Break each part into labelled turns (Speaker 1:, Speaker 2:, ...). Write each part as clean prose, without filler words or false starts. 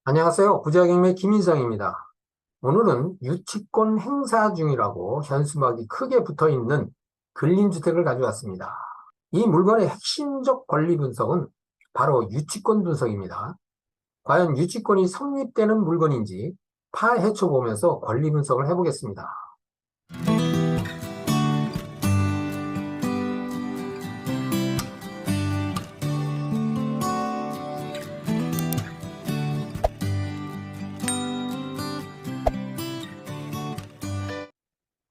Speaker 1: 안녕하세요. 부자경매 김인성입니다. 오늘은 유치권 행사 중이라고 현수막이 크게 붙어 있는 근린주택을 가져왔습니다. 이 물건의 핵심적 권리 분석은 바로 유치권 분석입니다. 과연 유치권이 성립되는 물건인지 파헤쳐 보면서 권리 분석을 해보겠습니다.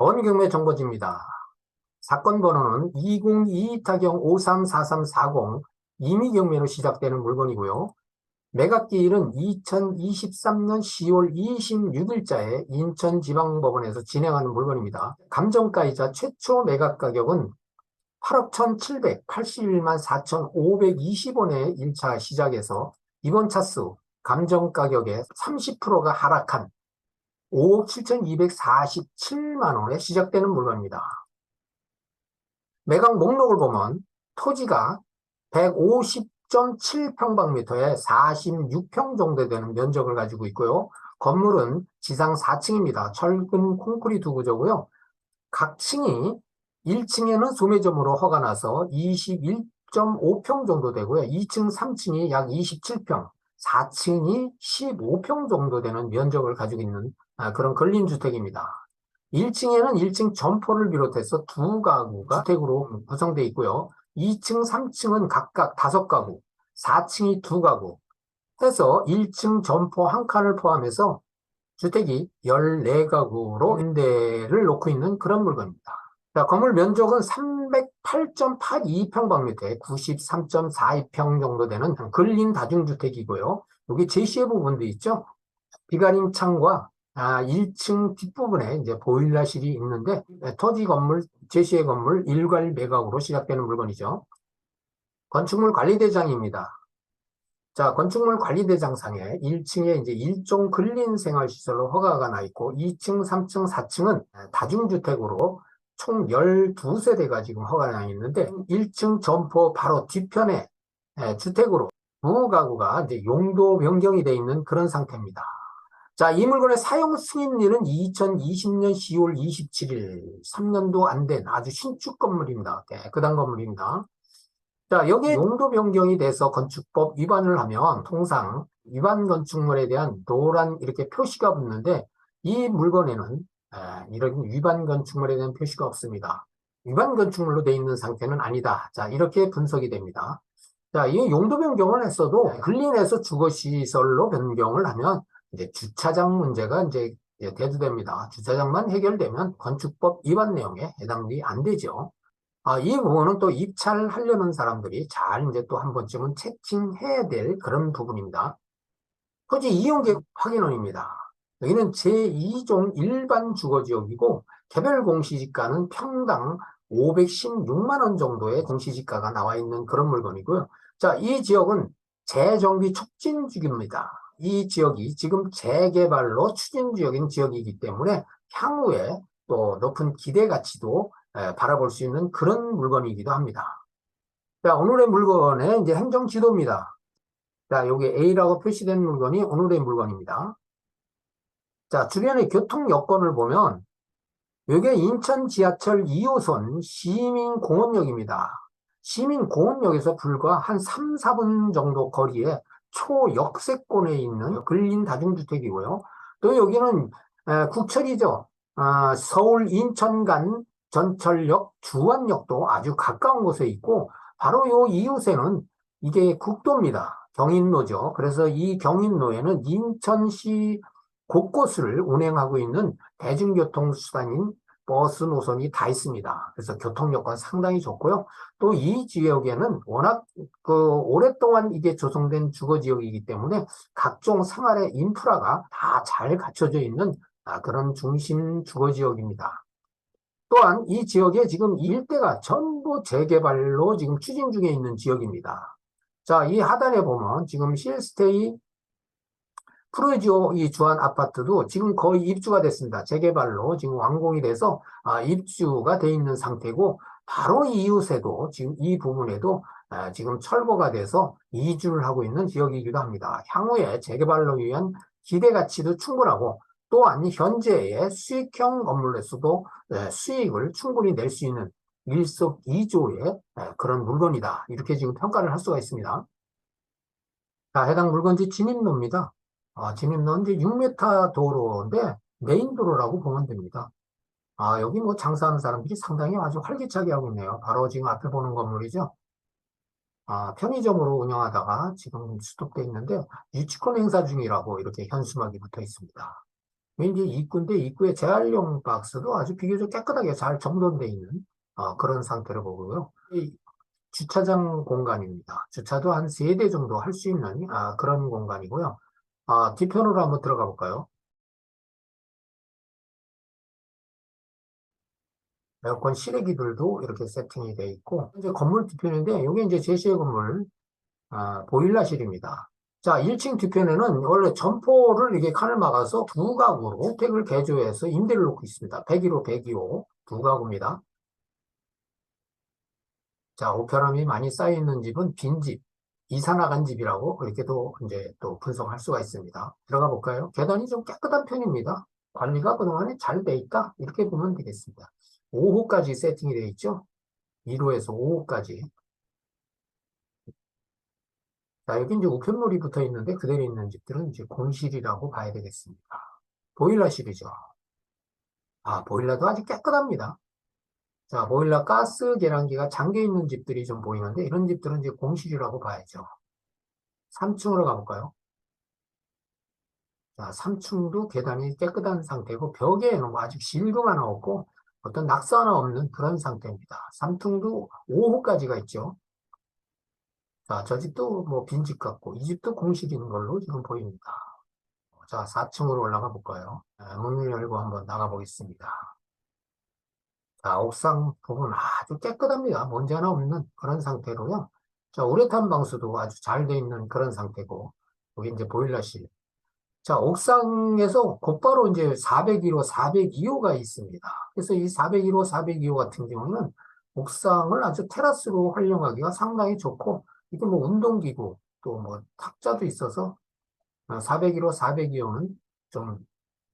Speaker 1: 원경매 정보지입니다. 사건 번호는 2022-534340 임의경매로 시작되는 물건이고요. 매각기일은 2023년 10월 26일자에 인천지방법원에서 진행하는 물건입니다. 감정가이자 최초 매각 가격은 8억 1,781만 4,520원에 1차 시작해서 이번 차수 감정가격의 30%가 하락한 5억 7,247만 원에 시작되는 물건입니다. 매각 목록을 보면 토지가 150.7평방미터에 46평 정도 되는 면적을 가지고 있고요. 건물은 지상 4층입니다. 철근 콘크리트 구조고요. 각 층이 1층에는 소매점으로 허가 나서 21.5평 정도 되고요. 2층, 3층이 약 27평, 4층이 15평 정도 되는 면적을 가지고 있는 그런 근린주택입니다. 1층에는 1층 점포를 비롯해서 두 가구가 주택으로 구성되어 있고요. 2층, 3층은 각각 5가구, 4층이 2가구 해서 1층 점포 한 칸을 포함해서 주택이 14가구로 임대를 놓고 있는 그런 물건입니다. 자, 건물 면적은 308.82평방미터에 93.42평 정도 되는 근린 다중주택이고요. 여기 제시해 부분도 있죠. 비가림 창과 1층 뒷부분에 이제 보일러실이 있는데 토지 건물, 제시의 건물 일괄 매각으로 시작되는 물건이죠. 건축물 관리대장입니다. 자, 건축물 관리대장상에 1층에 이제 일종 근린생활시설로 허가가 나 있고 2층, 3층, 4층은 다중주택으로 총 12세대가 지금 허가가 나 있는데 1층 점포 바로 뒤편에 주택으로 두 가구가 이제 용도 변경이 되어 있는 그런 상태입니다. 자, 이 물건의 사용 승인일은 2020년 10월 27일, 3년도 안 된 아주 신축 건물입니다. 깨끗한 건물입니다. 자, 여기에 용도 변경이 돼서 건축법 위반을 하면 통상 위반 건축물에 대한 노란 이렇게 표시가 붙는데 이 물건에는 이런 위반 건축물에 대한 표시가 없습니다. 위반 건축물로 되어 있는 상태는 아니다. 자, 이렇게 분석이 됩니다. 자, 이 용도 변경을 했어도 근린해서 주거시설로 변경을 하면 이제 주차장 문제가 이제 대두됩니다. 주차장만 해결되면 건축법 위반 내용에 해당이 안 되죠. 이 부분은 또 입찰하려는 사람들이 잘 이제 또 한 번쯤은 체킹해야 될 그런 부분입니다. 토지 이용계획 확인원입니다. 여기는 제2종 일반 주거지역이고 개별 공시지가는 평당 516만 원 정도의 공시지가가 나와 있는 그런 물건이고요. 자, 이 지역은 재정비 촉진 지역입니다. 이 지역이 지금 재개발로 추진 지역인 지역이기 때문에 향후에 또 높은 기대 가치도 바라볼 수 있는 그런 물건이기도 합니다. 자, 오늘의 물건의 이제 행정 지도입니다. 자, 여기 A라고 표시된 물건이 오늘의 물건입니다. 자, 주변의 교통 여건을 보면 이게 인천 지하철 2호선 시민공원역입니다. 시민공원역에서 불과 한 3, 4분 정도 거리에 초역세권에 있는 근린 다중주택이고요. 또 여기는 국철이죠. 서울 인천 간 전철역 주안역도 아주 가까운 곳에 있고 바로 요 이웃에는 이게 국도입니다. 경인로죠. 그래서 이 경인로에는 인천시 곳곳을 운행하고 있는 대중교통수단인 버스 노선이 다 있습니다. 그래서 교통 여건 상당히 좋고요. 또 이 지역에는 워낙 오랫동안 이게 조성된 주거지역이기 때문에 각종 생활의 인프라가 다 잘 갖춰져 있는 그런 중심 주거지역입니다. 또한 이 지역에 지금 이 일대가 전부 재개발로 지금 추진 중에 있는 지역입니다. 자, 이 하단에 보면 지금 실스테이 프로지오 이 주한 아파트도 지금 거의 입주가 됐습니다. 재개발로 지금 완공이 돼서 입주가 돼 있는 상태고 바로 이웃에도 지금 이 부분에도 지금 철거가 돼서 이주를 하고 있는 지역이기도 합니다. 향후에 재개발을 위한 기대 가치도 충분하고 또한 현재의 수익형 건물로서도 수익을 충분히 낼 수 있는 일석이조의 그런 물건이다. 이렇게 지금 평가를 할 수가 있습니다. 자, 해당 물건지 진입로입니다. 진입로는 이제 6m 도로인데 메인 도로라고 보면 됩니다. 여기 뭐 장사하는 사람들이 상당히 아주 활기차게 하고 있네요. 바로 지금 앞에 보는 건물이죠. 편의점으로 운영하다가 지금 스톱돼 있는데 유치권 행사 중이라고 이렇게 현수막이 붙어 있습니다. 이제 입구인데 입구에 재활용 박스도 아주 비교적 깨끗하게 잘 정돈돼 있는 그런 상태로 보고요. 이 주차장 공간입니다. 주차도 한 3대 정도 할 수 있는 그런 공간이고요. 뒤편으로 한번 들어가 볼까요? 에어컨 실외기들도 이렇게 세팅이 되어 있고, 이제 건물 뒤편인데, 이게 이제 제시의 건물, 보일러실입니다. 자, 1층 뒤편에는 원래 점포를 이게 칸을 막아서 두 가구로 주택을 개조해서 임대를 놓고 있습니다. 101호, 102호 두 가구입니다. 자, 옷편함이 많이 쌓여 있는 집은 빈집, 이사 나간 집이라고 그렇게도 이제 또 분석할 수가 있습니다. 들어가 볼까요? 계단이 좀 깨끗한 편입니다. 관리가 그동안에 잘 돼 있다. 이렇게 보면 되겠습니다. 5호까지 세팅이 되어 있죠. 1호에서 5호까지. 자, 여기 이제 우편물이 붙어 있는데 그대로 있는 집들은 이제 공실이라고 봐야 되겠습니다. 보일러실이죠. 보일러도 아주 깨끗합니다. 자, 보일러 가스 계량기가 잠겨 있는 집들이 좀 보이는데 이런 집들은 이제 공실이라고 봐야죠. 3층으로 가볼까요? 자, 3층도 계단이 깨끗한 상태고 벽에는 뭐 아직 실금 하나 없고 어떤 낙서 하나 없는 그런 상태입니다. 3층도 5호까지가 있죠. 자, 저 집도 뭐 빈집 같고 이 집도 공실인 걸로 지금 보입니다. 자, 4층으로 올라가 볼까요? 문을 열고 한번 나가 보겠습니다. 자, 옥상 부분 아주 깨끗합니다. 먼지 하나 없는 그런 상태로요. 자, 우레탄 방수도 아주 잘 돼 있는 그런 상태고, 여기 이제 보일러실. 자, 옥상에서 곧바로 이제 401호, 402호가 있습니다. 그래서 이 401호, 402호 같은 경우는 옥상을 아주 테라스로 활용하기가 상당히 좋고, 이게 뭐 운동기구, 또 뭐 탁자도 있어서 401호, 402호는 좀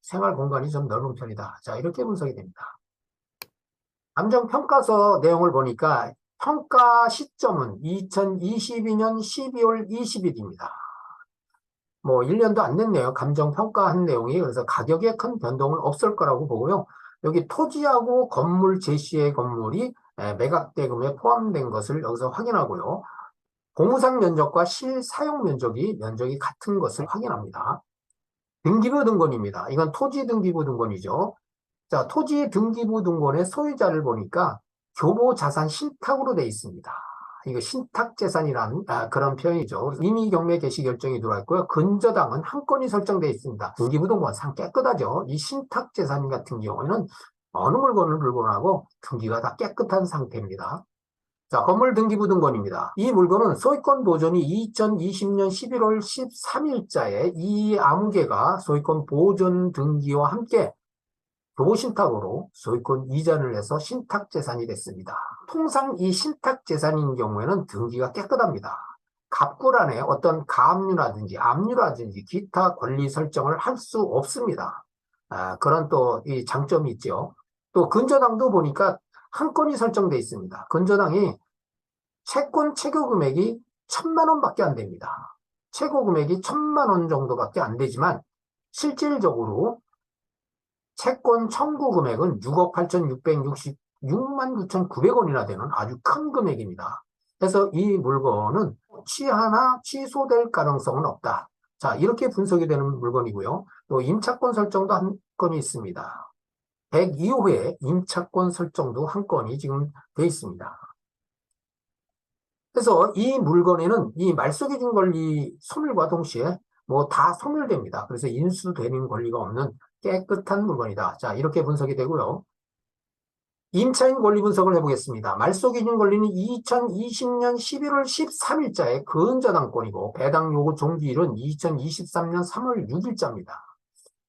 Speaker 1: 생활 공간이 좀 넓은 편이다. 자, 이렇게 분석이 됩니다. 감정평가서 내용을 보니까 평가 시점은 2022년 12월 20일입니다. 뭐 1년도 안 됐네요. 감정평가한 내용이. 그래서 가격에 큰 변동은 없을 거라고 보고요. 여기 토지하고 건물 제시의 건물이 매각대금에 포함된 것을 여기서 확인하고요. 공무상 면적과 실사용 면적이 같은 것을 확인합니다. 등기부 등본입니다. 이건 토지 등기부 등본이죠. 자, 토지 등기부 등본의 소유자를 보니까 교보자산 신탁으로 되어 있습니다. 이거 신탁재산이라는 그런 표현이죠. 이미 경매 개시 결정이 들어와 있고요. 근저당은 한 건이 설정되어 있습니다. 등기부 등본 상 깨끗하죠. 이 신탁재산 같은 경우에는 어느 물건을 불건하고 등기가 다 깨끗한 상태입니다. 자, 건물 등기부 등본입니다. 이 물건은 소유권 보존이 2020년 11월 13일자에 이 아무개가 소유권 보존 등기와 함께 교보신탁으로 소유권 이전을 해서 신탁재산이 됐습니다. 통상 이 신탁재산인 경우에는 등기가 깨끗합니다. 갑구란에 어떤 가압류라든지 압류라든지 기타 권리 설정을 할 수 없습니다. 그런 또 이 장점이 있죠. 또 근저당도 보니까 한 건이 설정되어 있습니다. 근저당이 채권 최고 금액이 1,000만 원밖에 안 됩니다. 최고 금액이 1,000만 원 정도밖에 안 되지만 실질적으로 채권 청구 금액은 6억 8,666만 9,900원이나 되는 아주 큰 금액입니다. 그래서 이 물건은 취하나 취소될 가능성은 없다. 자, 이렇게 분석이 되는 물건이고요. 또 임차권 설정도 한 건이 있습니다. 102호에 임차권 설정도 한 건이 지금 돼 있습니다. 그래서 이 물건에는 이 말소기준 권리 소멸과 동시에 뭐 다 소멸됩니다. 그래서 인수되는 권리가 없는 깨끗한 물건이다. 자, 이렇게 분석이 되고요. 임차인 권리 분석을 해보겠습니다. 말소기준 권리는 2020년 11월 13일자에 근저당권이고 배당 요구 종기일은 2023년 3월 6일자입니다.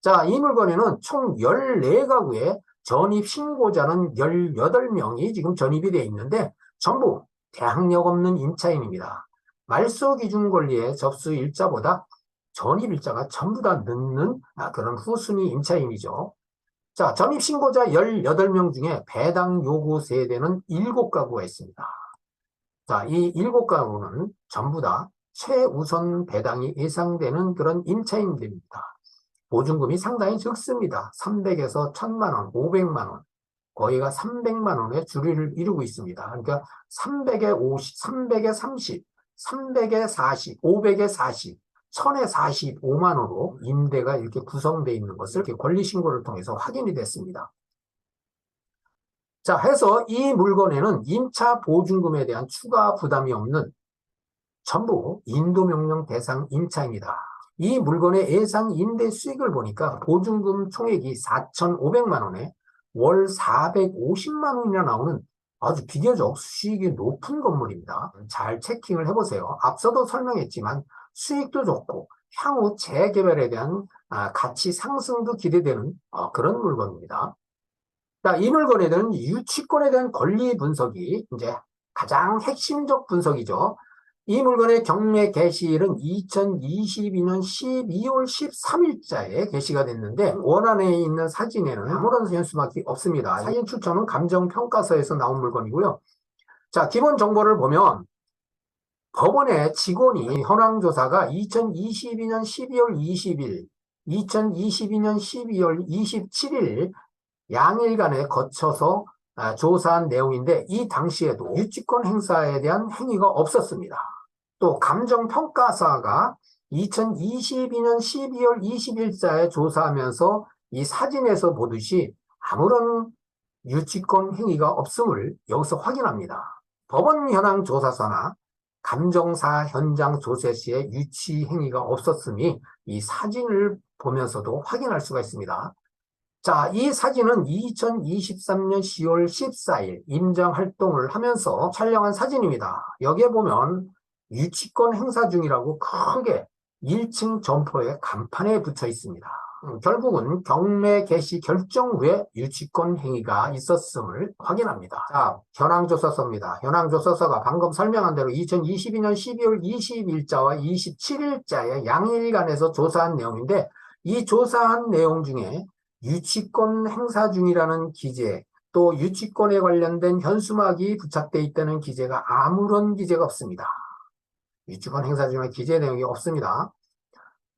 Speaker 1: 자, 이 물건에는 총 14가구의 전입 신고자는 18명이 지금 전입이 되어 있는데 전부 대학력 없는 임차인입니다. 말소 기준 권리의 접수 일자보다 전입 일자가 전부 다 늦는 그런 후순위 임차인이죠. 자, 전입 신고자 18명 중에 배당 요구 세대는 7가구가 있습니다. 자, 이 7가구는 전부 다 최우선 배당이 예상되는 그런 임차인들입니다. 보증금이 상당히 적습니다. 300에서 1000만 원, 500만 원, 거의가 300만 원의 주류를 이루고 있습니다. 그러니까 300에 50, 300에 30, 300에 40, 500에 40, 1000에 45만 원으로 임대가 이렇게 구성되어 있는 것을 이렇게 권리신고를 통해서 확인이 됐습니다. 자, 해서 이 물건에는 임차 보증금에 대한 추가 부담이 없는 전부 인도명령 대상 임차입니다. 이 물건의 예상 임대 수익을 보니까 보증금 총액이 4,500만 원에 월 450만 원이나 나오는 아주 비교적 수익이 높은 건물입니다. 잘 체킹을 해보세요. 앞서도 설명했지만 수익도 좋고 향후 재개발에 대한 가치 상승도 기대되는 그런 물건입니다. 자, 이 물건에 대한 유치권에 대한 권리 분석이 이제 가장 핵심적 분석이죠. 이 물건의 경매 개시일은 2022년 12월 13일자에 개시가 됐는데 원안에 있는 사진에는 아무런 현수막이 없습니다. 사진 출처는 감정평가서에서 나온 물건이고요. 자, 기본 정보를 보면 법원의 직원이 현황조사가 2022년 12월 20일, 2022년 12월 27일 양일간에 거쳐서 조사한 내용인데 이 당시에도 유치권 행사에 대한 행위가 없었습니다. 또 감정평가사가 2022년 12월 20일자에 조사하면서 이 사진에서 보듯이 아무런 유치권 행위가 없음을 여기서 확인합니다. 법원 현황 조사서나 감정사 현장 조사 시에 유치 행위가 없었으니 이 사진을 보면서도 확인할 수가 있습니다. 자, 이 사진은 2023년 10월 14일 임장활동을 하면서 촬영한 사진입니다. 여기에 보면 유치권 행사 중이라고 크게 1층 점포에 간판에 붙여 있습니다. 결국은 경매 개시 결정 후에 유치권 행위가 있었음을 확인합니다. 자, 현황조사서입니다. 현황조사서가 방금 설명한 대로 2022년 12월 20일자와 27일자에 양일간에서 조사한 내용인데 이 조사한 내용 중에 유치권 행사 중이라는 기재, 또 유치권에 관련된 현수막이 부착되어 있다는 기재가 아무런 기재가 없습니다. 유치권 행사 중에 기재 내용이 없습니다.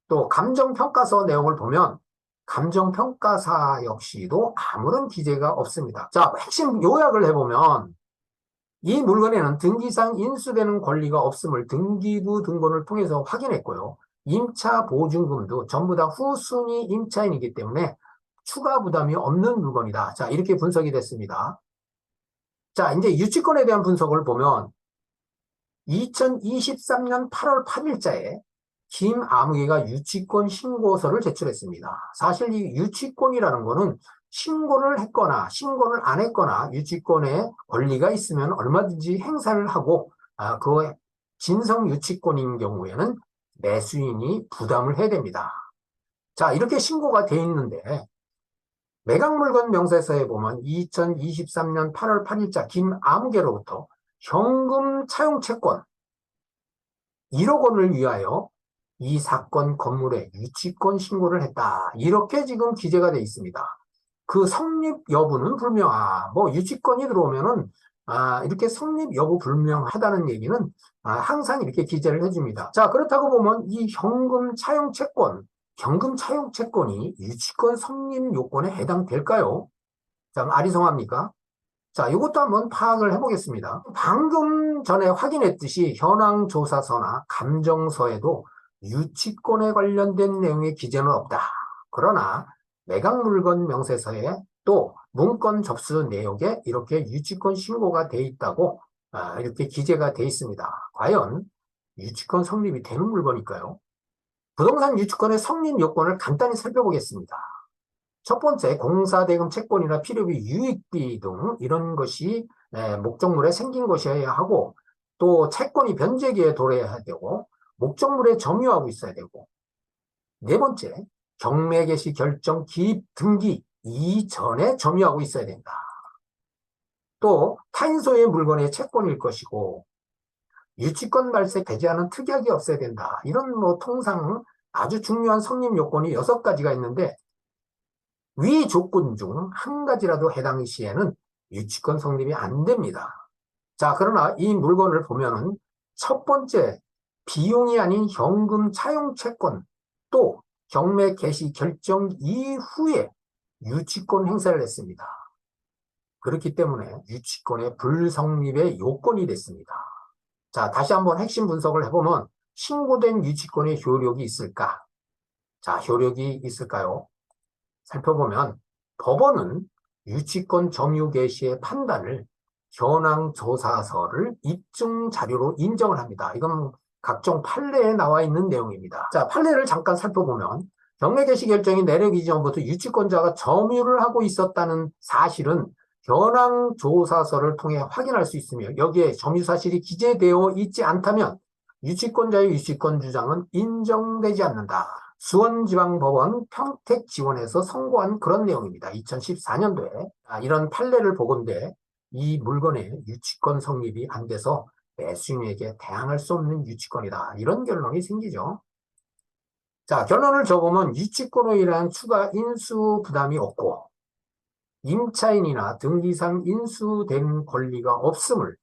Speaker 1: 또 감정평가서 내용을 보면 감정평가사 역시도 아무런 기재가 없습니다. 자, 핵심 요약을 해보면 이 물건에는 등기상 인수되는 권리가 없음을 등기부 등본을 통해서 확인했고요. 임차 보증금도 전부 다 후순위 임차인이기 때문에 추가 부담이 없는 물건이다. 자, 이렇게 분석이 됐습니다. 자, 이제 유치권에 대한 분석을 보면 2023년 8월 8일자에 김아무개가 유치권 신고서를 제출했습니다. 사실 이 유치권이라는 거는 신고를 했거나 신고를 안 했거나 유치권에 권리가 있으면 얼마든지 행사를 하고 그 진성 유치권인 경우에는 매수인이 부담을 해야 됩니다. 자, 이렇게 신고가 돼 있는데 매각물건 명세서에 보면 2023년 8월 8일자 김아무개로부터 현금 차용 채권 1억 원을 위하여 이 사건 건물에 유치권 신고를 했다. 이렇게 지금 기재가 되어 있습니다. 그 성립 여부는 뭐 유치권이 들어오면은 이렇게 성립 여부 불명하다는 얘기는 항상 이렇게 기재를 해줍니다. 자, 그렇다고 보면 이 현금 차용 채권이 유치권 성립 요건에 해당될까요? 자, 아리송합니까? 자, 이것도 한번 파악을 해보겠습니다. 방금 전에 확인했듯이 현황조사서나 감정서에도 유치권에 관련된 내용의 기재는 없다. 그러나 매각물건 명세서에 또 문건 접수 내역에 이렇게 유치권 신고가 돼 있다고 이렇게 기재가 돼 있습니다. 과연 유치권 성립이 되는 물건일까요? 부동산 유치권의 성립 요건을 간단히 살펴보겠습니다. 첫 번째, 공사대금 채권이나 필요비, 유익비 등 이런 것이 목적물에 생긴 것이어야 하고 또 채권이 변제기에 도래해야 되고 목적물에 점유하고 있어야 되고 네 번째, 경매 개시 결정 기입 등기 이전에 점유하고 있어야 된다. 또 타인 소유의 물건의 채권일 것이고 유치권 발생 배제하는 특약이 없어야 된다. 이런 통상 아주 중요한 성립 요건이 6가지가 있는데 위 조건 중 한 가지라도 해당 시에는 유치권 성립이 안 됩니다. 자, 그러나 이 물건을 보면은 첫 번째 비용이 아닌 현금 차용 채권 또 경매 개시 결정 이후에 유치권 행사를 했습니다. 그렇기 때문에 유치권의 불성립의 요건이 됐습니다. 자, 다시 한번 핵심 분석을 해보면 신고된 유치권의 효력이 있을까? 자, 효력이 있을까요? 살펴보면 법원은 유치권 점유 개시의 판단을 현황조사서를 입증 자료로 인정을 합니다. 이건 각종 판례에 나와 있는 내용입니다. 자, 판례를 잠깐 살펴보면 경매 개시 결정이 내려기 전부터 유치권자가 점유를 하고 있었다는 사실은 현황조사서를 통해 확인할 수 있으며 여기에 점유 사실이 기재되어 있지 않다면 유치권자의 유치권 주장은 인정되지 않는다. 수원지방법원 평택지원에서 선고한 그런 내용입니다. 2014년도에 이런 판례를 보건대 이 물건의 유치권 성립이 안 돼서 매수인에게 대항할 수 없는 유치권이다. 이런 결론이 생기죠. 자, 결론을 적으면 유치권으로 인한 추가 인수 부담이 없고 임차인이나 등기상 인수된 권리가 없음을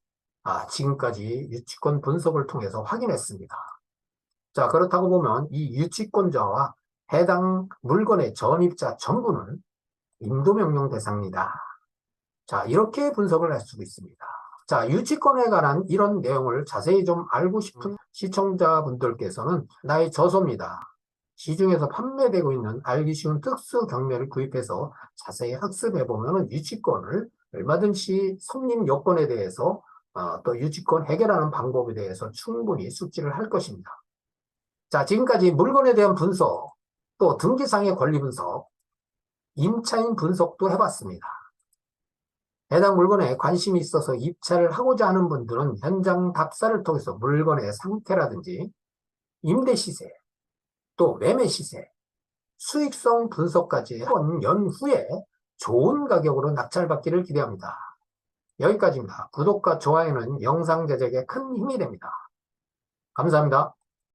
Speaker 1: 지금까지 유치권 분석을 통해서 확인했습니다. 자, 그렇다고 보면 이 유치권자와 해당 물건의 전입자 전부는 인도명령 대상이다. 자, 이렇게 분석을 할 수 있습니다. 자, 유치권에 관한 이런 내용을 자세히 좀 알고 싶은 시청자분들께서는 나의 저서입니다. 시중에서 판매되고 있는 알기 쉬운 특수 경매를 구입해서 자세히 학습해보면 유치권을 얼마든지 성립 요건에 대해서 또 유치권 해결하는 방법에 대해서 충분히 숙지를 할 것입니다. 자, 지금까지 물건에 대한 분석, 또 등기상의 권리 분석, 임차인 분석도 해봤습니다. 해당 물건에 관심이 있어서 입찰을 하고자 하는 분들은 현장 답사를 통해서 물건의 상태라든지 임대 시세, 또 매매 시세, 수익성 분석까지 한 연후에 좋은 가격으로 낙찰받기를 기대합니다. 여기까지입니다. 구독과 좋아요는 영상 제작에 큰 힘이 됩니다. 감사합니다.